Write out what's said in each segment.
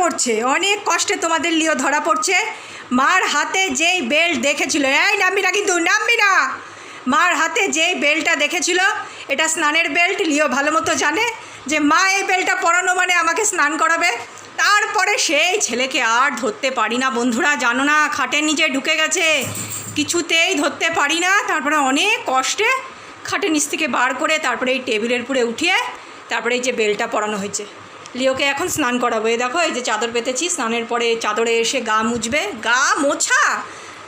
পড়ছে, অনেক কষ্টে তোমাদের লিও ধরা পড়ছে। মার হাতে যেই বেল্ট দেখেছিল, এই নামবি না কিন্তু, নামবি না। মার হাতে যেই বেল্টটা দেখেছিল, এটা স্নানের বেল্ট। লিও ভালো মতো জানে যে মা এই বেল্টটা পরানো মানে আমাকে স্নান করাবে। তারপরে সেই ছেলেকে আর ধরতে পারি না বন্ধুরা, জানো না, খাটের নিচে ঢুকে গেছে, কিছুতেই ধরতে পারি না। তারপরে অনেক কষ্টে খাটের নিচ থেকে বার করে তারপরে এই টেবিলের উপরে উঠিয়ে তারপরে এই যে বেলটা পরানো হয়েছে। লিওকে এখন স্নান করাবো। এই দেখো, এই যে চাদর পেতেছি, স্নানের পরে চাদরে এসে গা মুছবে। গা মোছা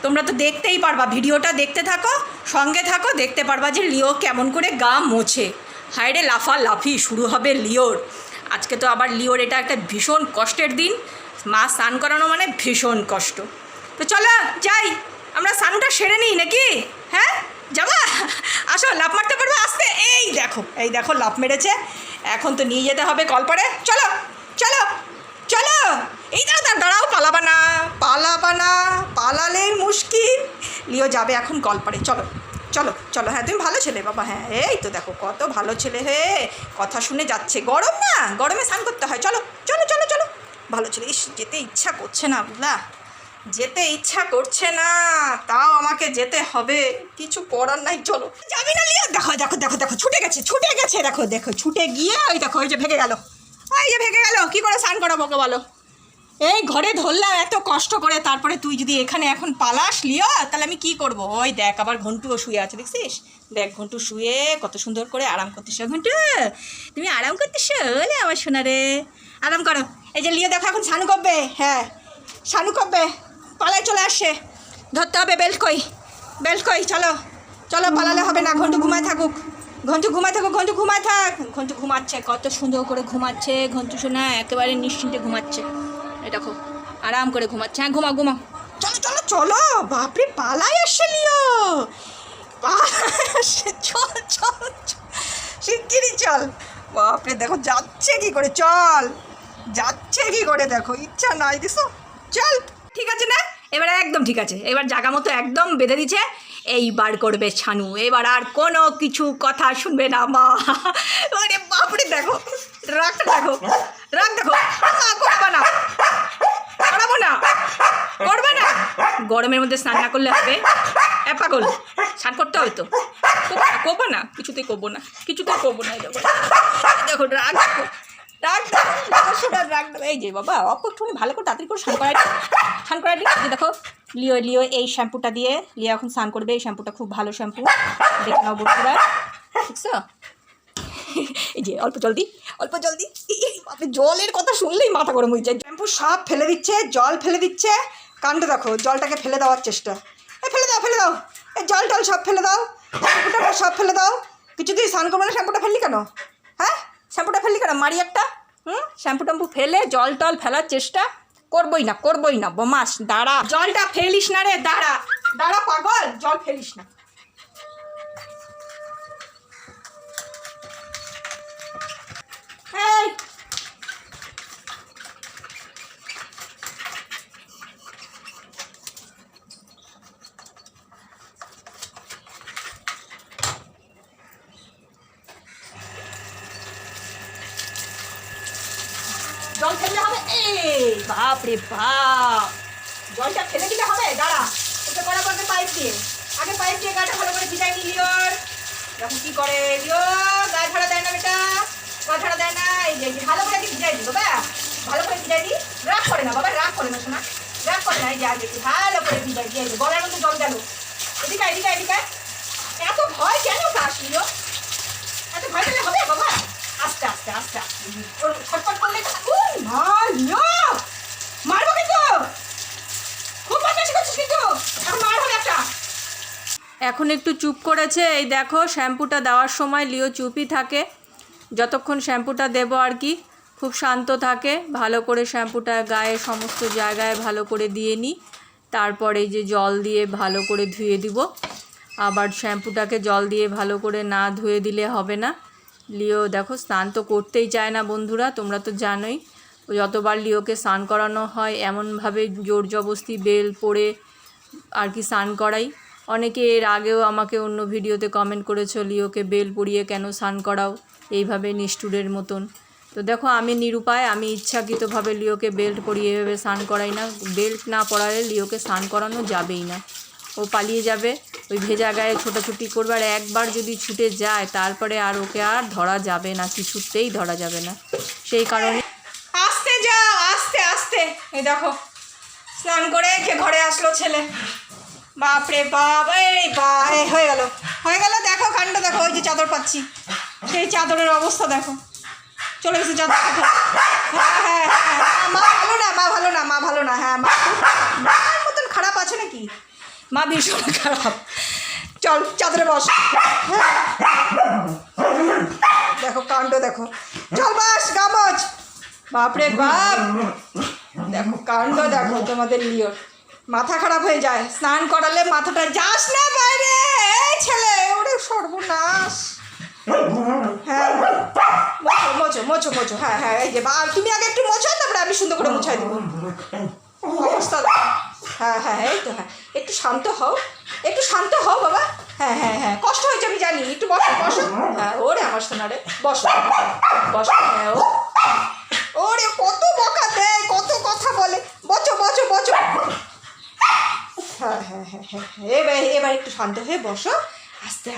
তোমরা তো দেখতেই পারবা, ভিডিওটা দেখতে থাকো, সঙ্গে থাকো, দেখতে পারবা যে লিও কেমন করে গা মোছে। হায়রে লাফালাফি শুরু হবে লিওর। আজকে তো আবার লিওর এটা একটা ভীষণ কষ্টের দিন। মা স্নান করানো মানে ভীষণ কষ্ট। তো চলো যাই, আমরা স্নানটা সেরে নিই নাকি? হ্যাঁ যাবা? আসো, লাফ মারতে পারবে আস্তে। এই দেখো লাফ মেরেছে। এখন তো নিয়ে যেতে হবে কলপারে। চলো চলো চলো, এই দাঁড়াও, পালাবা না, পালালেই মুশকিল। লিও যাবে এখন কলপারে। চলো চলো চলো। হ্যাঁ তুমি ভালো ছেলে বাবা, হ্যাঁ এই তো দেখো কত ভালো ছেলে, হে কথা শুনে যাচ্ছে। গরম না, গরমে স্নান করতে হয়। চলো চলো চলো চলো, ভালো ছেলে। ইস, যেতে ইচ্ছা করছে না বুঝলা, যেতে ইচ্ছা করছে না, তাও আমাকে যেতে হবে, কিছু করার নাই। চলো, যাবি না লিও? দেখো দেখো দেখো দেখো, ছুটে গেছে দেখো দেখো, ছুটে গিয়ে ওই দেখো, ওই যে ভেঙে গেল, ওই যে ভেঙে গেল। কী করে স্নান করাবো ওকে বলো? এই ঘরে ধরলাম এত কষ্ট করে, তারপরে তুই যদি এখানে এখন পালাস লিও, তাহলে আমি কি করব? ওই দেখ, আবার ঘন্টুও শুয়ে আছে, দেখছিস? দেখ ঘন্টু শুয়ে কত সুন্দর করে আরাম করতেছ। ঘন্টু তুমি আরাম করতেছ? বলে আমার সোনা রে, আরাম করো। এই যে লিও দেখো এখন স্নান করবে, হ্যাঁ স্নান করবে, পালায় চলে আসছে। ধরতে হবে, বেল্ট কই, বেল্ট কই? চলো চলো, পালালে হবে না। ঘন্টু ঘুমায় থাকুক, ঘন্টু ঘুমায় থাকুক, ঘন্টু ঘুমায় থাক। ঘন্টু ঘুমাচ্ছে, কত সুন্দর করে ঘুমাচ্ছে ঘন্টু সোনা, একেবারে নিশ্চিন্তে ঘুমাচ্ছে। এই দেখো আরাম করে ঘুমাচ্ছে। হ্যাঁ ঘুমাও ঘুমাও। চলো চলো চলো, বাপরে পালাই আসছে লিও, চল চল শিগগিরই চল। বাপরে দেখো যাচ্ছে কি করে, চল যাচ্ছে কি করে দেখো, ইচ্ছা নাই দিছো। চল, ঠিক আছে না? এবার একদম ঠিক আছে, এবার জায়গা মতো একদম বেঁধে দিচ্ছে। এইবার করবে ছানু, এবার আর কোনো কিছু কথা শুনবে না মা। ওরে বাপরে দেখো, রাগটা দেখো, রাগ দেখো। করবে না, করাবো না, করবে না। গরমের মধ্যে স্নান না করলে হবে? পাগল, স্নান করতে হবে তো, করবো না, কিছুতেই করবো না, কিছুতেই করবো না। দেখো রাগ দেখো, রাগ রাগ। এই যে বাবা অপরটুকুনি ভালো করে তাড়াতাড়ি করে স্নান করাই দেখো। লিও এই শ্যাম্পুটা দিয়ে লিও এখন স্নান করবে। এই শ্যাম্পুটা খুব ভালো শ্যাম্পু, দেখে নাও বন্ধুরা, বুঝছো? এই যে অল্প জল দি। আপনি জলের কথা শুনলেই মাথা গরম হয়ে যায়। শ্যাম্পু সব ফেলে দিচ্ছে, জল ফেলে দিচ্ছে। কাণ্ড দেখো, জলটাকে ফেলে দেওয়ার চেষ্টা। ফেলে দাও এই জল টল সব ফেলে দাও, শ্যাম্পুটা সব ফেলে দাও। কিছু তুই স্নান করবো না, শ্যাম্পুটা ফেললি কেন? হ্যাঁ শ্যাম্পুটা ফেললি কেন মারি একটা? শ্যাম্পু ট্যাম্পু ফেলে জল টল ফেলার চেষ্টা করবই না বোমাস। দাঁড়া, জলটা ফেলিস না রে, দাঁড়া দাঁড়া পাগল, জল ফেলিস না। এই জল ফেললে হবে? এই বাপরে বাপ, জলটা ফেলে দিলে হবে? দাঁড়া, ওকে করা করবে পাইপ দিয়ে। আগে পাইপ দিয়ে গাটা ভালো করে ভিজাই নি লিওর। এখন কি করে লিও, গায়ে ঝাড়া দেয় না বেটা, গা ঝাড়া দেয় না। এই যে ভালো করে ভিজাই দিই বাবা, ভালো করে ভিজাই দিই। রাগ করে না বাবা, রাগ করে না শোনা, রাগ করে না। এই যে আগে ভালো করে ভিজাই দিয়ে গলার মধ্যে জল গেল। এদিকে এদিকে এদিকে, এত ভয় কেন পাস লিও? এত ভয় পেলে হবে বাবা? আস্তে আস্তে আস্তে আস্তে ছটপট করলে মারবো কিন্তু, খুব বদমাশি করছিস কিন্তু, এখন মার হবে একটা। এখন একটু চুপ করেছে। এই দেখো শ্যাম্পুটা দেওয়ার সময় লিও চুপই থাকে, যতক্ষণ শ্যাম্পুটা দেবো আর কি, খুব শান্ত থাকে। ভালো করে শ্যাম্পুটা গায়ে সমস্ত জায়গায় ভালো করে দিয়ে নিই, তারপরে যে জল দিয়ে ভালো করে ধুয়ে দিব। আবার শ্যাম্পুটাকে জল দিয়ে ভালো করে না ধুয়ে দিলে হবে না। লিও দেখো স্নান তো করতেই চায় না বন্ধুরা, তোমরা তো জানোই। যতবার লিওকে স্নান করানো হয় এমনভাবে জোর জবস্তি বেল পড়ে আর কি স্নান করাই। অনেকে এর আগেও আমাকে অন্য ভিডিওতে কমেন্ট করেছো লিওকে বেল পরিয়ে কেন স্নান করাও এইভাবে নিষ্ঠুরের মতন। তো দেখো আমি নিরুপায়, আমি ইচ্ছাকৃতভাবে লিওকে বেল্ট পরিয়ে এভাবে স্নান করাই না। বেল্ট না পরালে লিওকে স্নান করানো যাবেই না, ও পালিয়ে যাবে, ওই ভেজা গায়ে ছোটাছুটি করবে। আর একবার যদি ছুটে যায় তারপরে আর ওকে আর ধরা যাবে না, কিছুতেই ধরা যাবে না। সেই কারণে আস্তে যাও, আস্তে আস্তে। এই দেখো স্নান করে ঘরে আসলো ছেলে। বাপরে বাপ, এই হয়ে গেল দেখো কাণ্ড দেখো। ওই যে চাদর পাচ্ছি, সেই চাদরের অবস্থা দেখো, চলে গেছে চাদর। হ্যাঁ, মা ভালো না। হ্যাঁ, মার মতন খারাপ আছে নাকি? মা ভীষণ খারাপ। চল চাদরে বস। দেখো কাণ্ড দেখো, চল বাস গামজ। বাপরে বাপ, দেখো কাণ্ড দেখো তোমাদের লিওর। মাথা খারাপ হয়ে যায়, স্নান করালে মাথাটা। যাস না বাইরে এই ছেলে, ওরে সর্বনাশ। হ্যাঁ মোছো। হ্যাঁ এই যে তুমি আগে একটু মোছো, তারপরে আমি সুন্দর করে মুছাই দেবো। অবস্থা হ্যাঁ এই তো। হ্যাঁ একটু শান্ত হও বাবা। হ্যাঁ কষ্ট হয়েছে আমি জানি, একটু বসো। হ্যাঁ ওরে আমার সোনা রে, বসো। হ্যাঁ ওরে কত বকা দেয়, কত কথা বলে। বচো। হ্যাঁ এবার একটু শান্ত হয়ে বসো। আস্তে